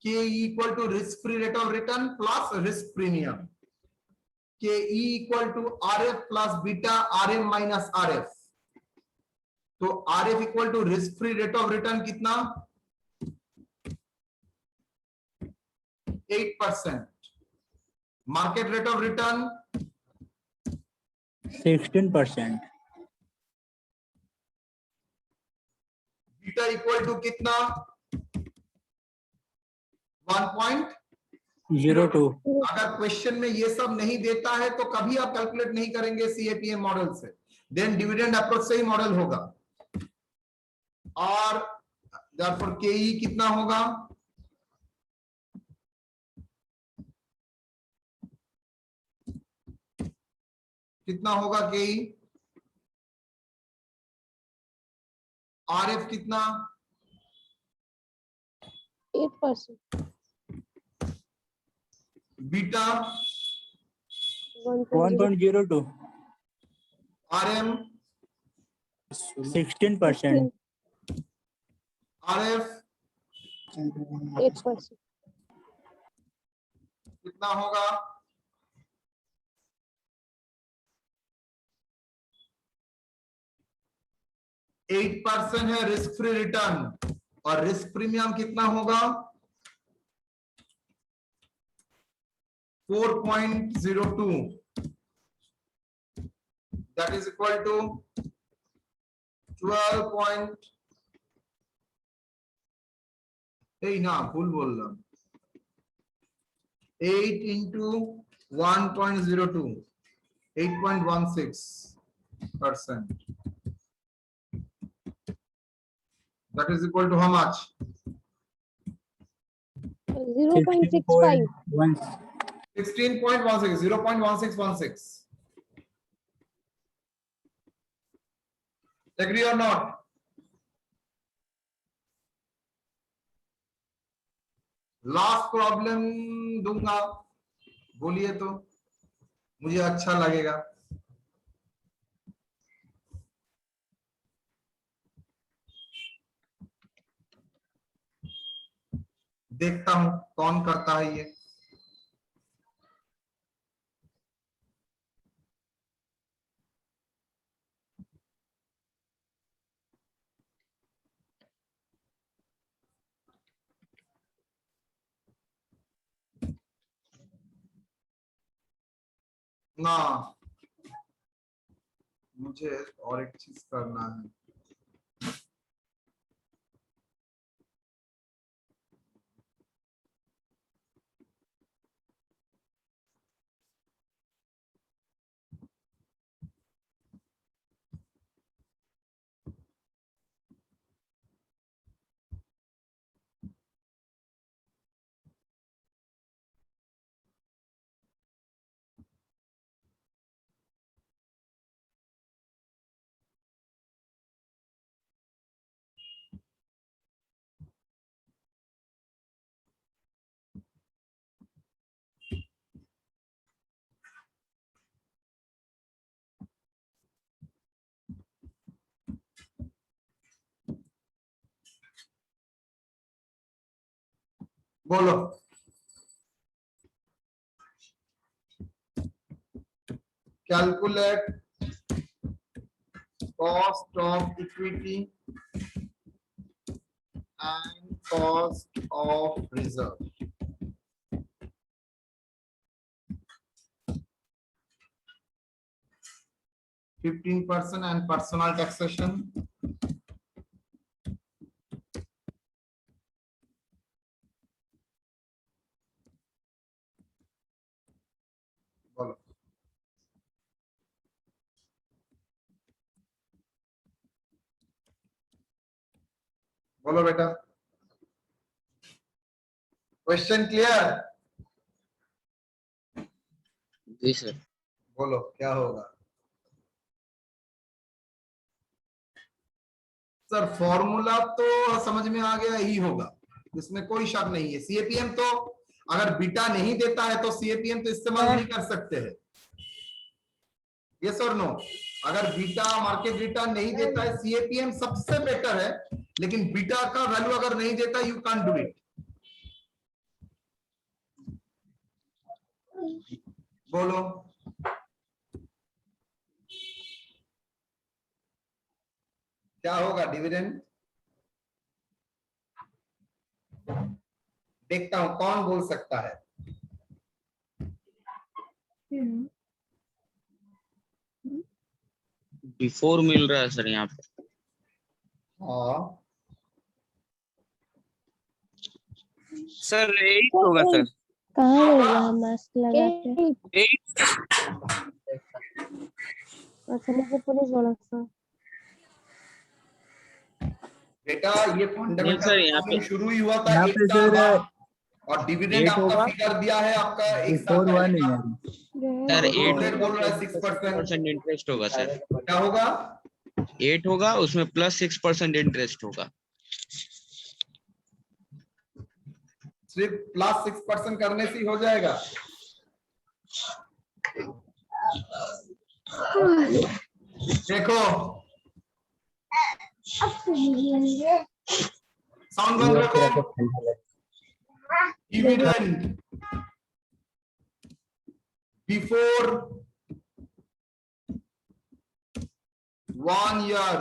KE equal to risk-free rate of return plus risk premium. KE equal to RF plus beta RM minus RF. तो RF equal to risk-free rate of return कितना? 8%. Market rate of return 16%. beta equal to कितना? 1.02. अगर question में ये सब नहीं देता है तो कभी आप कैलकुलेट नहीं करेंगे CAPM मॉडल से, देन डिविडेंड अप्रोच से ही मॉडल होगा। और therefore KE कितना होगा? कितना होगा KE? RF कितना? 8%. बीटा 1.02. RM 16%. RF 8%. कितना होगा? एट % है रिस्क फ्री रिटर्न, और रिस्क प्रीमियम कितना होगा? 4.02. that is equal to 12. ना भूल बोल रहा, 8 into 1.02, 8.16%. That is equal to how much? 0.65. 16.16, 0.1616. Agree or not? Last problem दूंगा, बोलिए तो मुझे अच्छा लगेगा। देखता हूं कौन करता है ये। ना, मुझे और एक चीज करना है। बोलो। Calculate cost of equity and cost of reserve. %15 and personal taxation. बोलो। बोलो बेटा। Question clear? जी सर। बोलो क्या होगा? सर फॉर्मूला तो समझ में आ गया ही होगा, इसमें कोई शक नहीं है। सीएपीएम तो अगर बीटा नहीं देता है तो सीएपीएम तो इस्तेमाल नहीं कर सकते हैं। यस और नो? अगर बीटा मार्केट बीटा नहीं देता है, सीएपीएम सबसे बेटर है, लेकिन बीटा का वैल्यू अगर नहीं देता, यू कांट डू इट। बोलो। क्या होगा डिविडेंड? देखता हूं कौन बोल सकता है। बिफोर मिल रहा है सर यहाँ पे। हाँ सर 8 होगा सर। कहाँ गए वहाँ मास्क लगा के? 8 अच्छा मुझे पुलिस वाला सा। बेटा ये नहीं फंडामेंटल सर, यहाँ पे शुरू ही हुआ था यहाँ एक पे साल सर बाद, और डिविडेंड 8 आपका होगा, फिगर दिया है आपका एक साल बिफोर वन पहले का। सर 8 डिविडेंड बोल रहा है 6%। % इंटरेस्ट होगा सर। क्या होगा? 8 होगा, उसमें प्लस 6% इंटरेस्ट होगा। सिर्फ प्लस 6% करने से ही हो जाएगा? देखो साउंड बंद रखो। Dividend before 1 year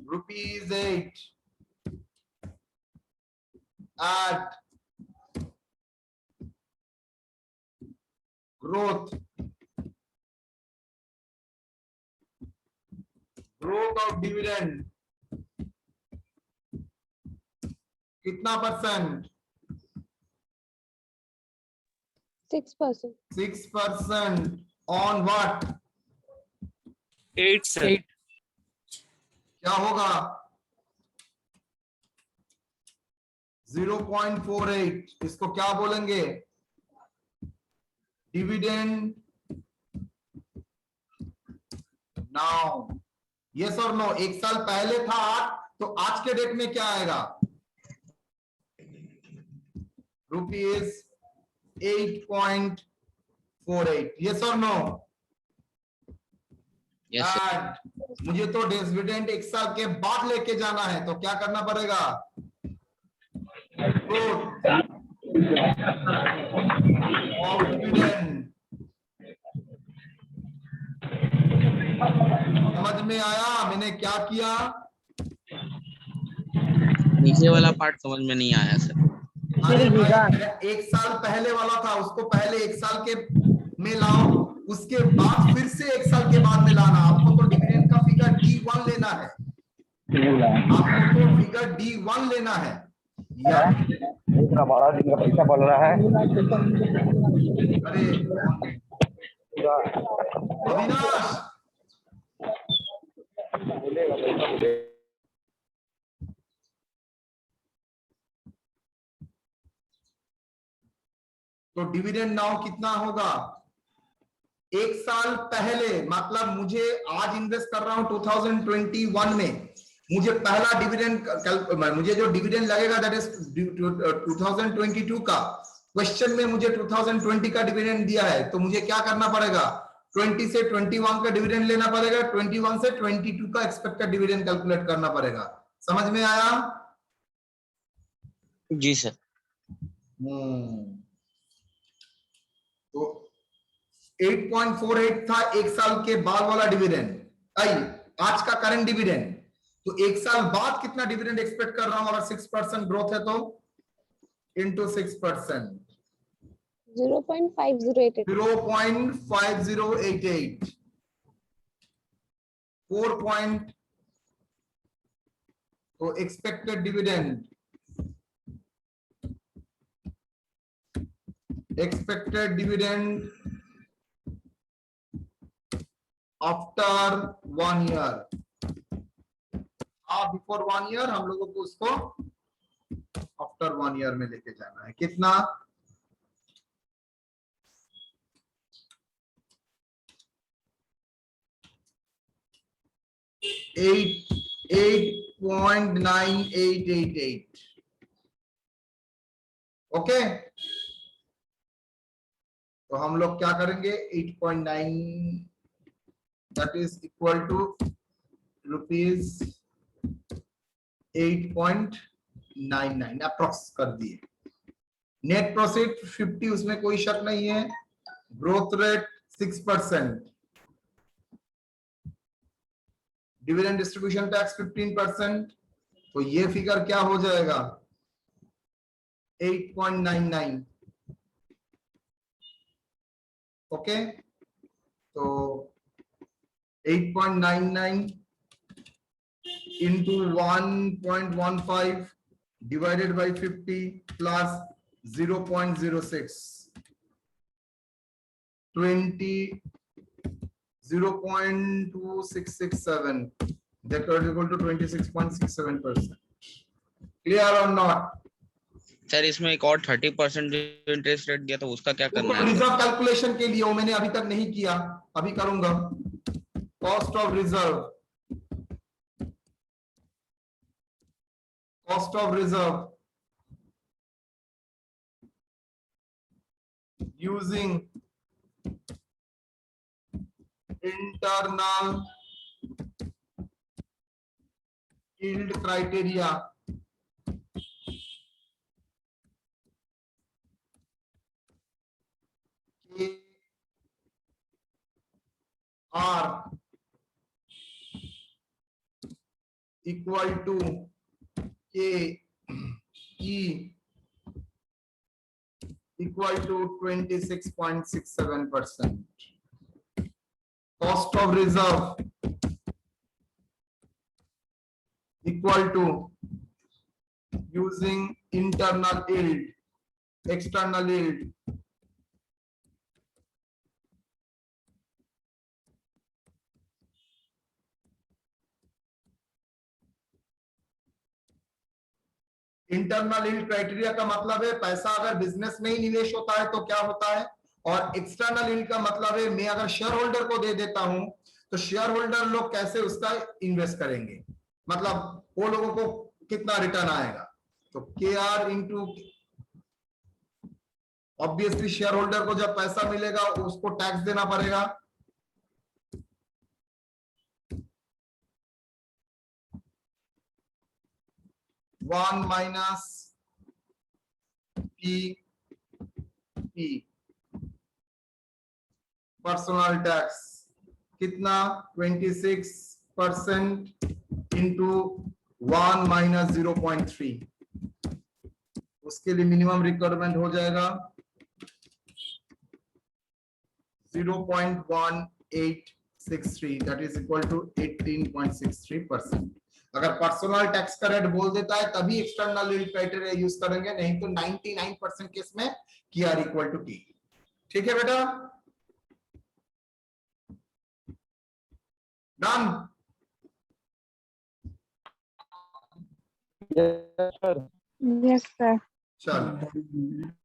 ₹8 at growth of dividend कितना %? 6%. 6% on what? 8 सर। क्या होगा? 0.48, इसको क्या बोलेंगे? Dividend now. यस और नो? एक साल पहले था 8, तो आज के डेट में क्या आएगा? रुपीज 8.48। यस और नो? Yes sir. एंड मुझे तो डिविडेंड एक साल के बाद लेके जाना है, तो क्या करना पड़ेगा? Of dividend. समझ में आया मैंने क्या किया? नीचे वाला पार्ट समझ में नहीं आया सर। अरे भाई, एक साल पहले वाला था, उसको पहले एक साल के में लाओ, उसके बाद फिर से एक साल के बाद में लाना। आपको तो डिविडेंड का फिगर D1 लेना है, आपको तो फिगर D1 लेना है। इतना बड़ा दिन का पैसा बढ़ रहा है। अरे अविनाश, तो डिविडेंड नाउ कितना होगा? एक साल पहले, मतलब मुझे आज इन्वेस्ट कर रहा हूं 2021 में, मुझे पहला डिविडेंड, मुझे जो डिविडेंड लगेगा दैट इज 2022 का। क्वेश्चन में मुझे 2020 का डिविडेंड दिया है, तो मुझे क्या करना पड़ेगा? 20 से 21 का डिविडेंड लेना पड़ेगा, 21 से 22 का एक्सपेक्टेड डिविडेंड कैलकुलेट करना पड़ेगा। समझ में आया? जी सर। तो 8.48 था एक साल के बाद वाला डिविडेंड, आज का करंट डिविडेंड। तो एक साल बाद कितना डिविडेंड एक्सपेक्ट कर रहा हूं अगर 6% ग्रोथ है तो? इंटू 6%, 0.5088 0.5088, 4 तो expected dividend, after 1 year, before 1 year, हम लोगों को उसको आफ्टर 1 ईयर में लेके जाना है। कितना? 8.9888। ओके, तो हम लोग क्या करेंगे? 8.9 that is equal to rupees 8.99 approx कर दिए। नेट प्रॉफिट 50, उसमें कोई शक नहीं है। Growth rate 6%, dividend distribution tax 15%, तो ये फिगर क्या हो जाएगा? 8.99। ओके, तो 8.99 into 1.15 divided by 50 plus 0.06, 0.2667, that is equal to 26.67%. Clear or not? Sir इसमें एक और 30% इंटरेस्ट रेट दिया, तो उसका क्या करना है? रिजर्व कैलकुलेशन के लिए वो मैंने अभी तक नहीं किया, अभी करूंगा। Cost of reserve, cost of reserve using internal yield criteria, are equal to K E equal to 26.67%. Cost of reserve equal to using internal yield, external yield, internal yield criteria का मतलब है पैसा अगर बिजनेस में ही निवेश होता है तो क्या होता है, और एक्सटर्नल यील्ड का मतलब है मैं अगर शेयर होल्डर को दे देता हूं तो शेयर होल्डर लोग कैसे उसका इन्वेस्ट करेंगे, मतलब वो लोगों को कितना रिटर्न आएगा। तो K R into, obviously share holder को जब पैसा मिलेगा उसको टैक्स देना पड़ेगा, one minus P personal tax कितना 26% इंटू 1 माइनस 0.3, उसके लिए मिनिमम रिक्वायरमेंट हो जाएगा 0.1863, दैट इज इक्वल टू 18.63%। अगर पर्सनल टैक्स का रेट बोल देता है तभी एक्सटर्नल यील्ड क्राइटेरिया यूज करेंगे, नहीं तो 99% केस में KR इक्वल टू T। ठीक है बेटा, डन। Yes, sir. चल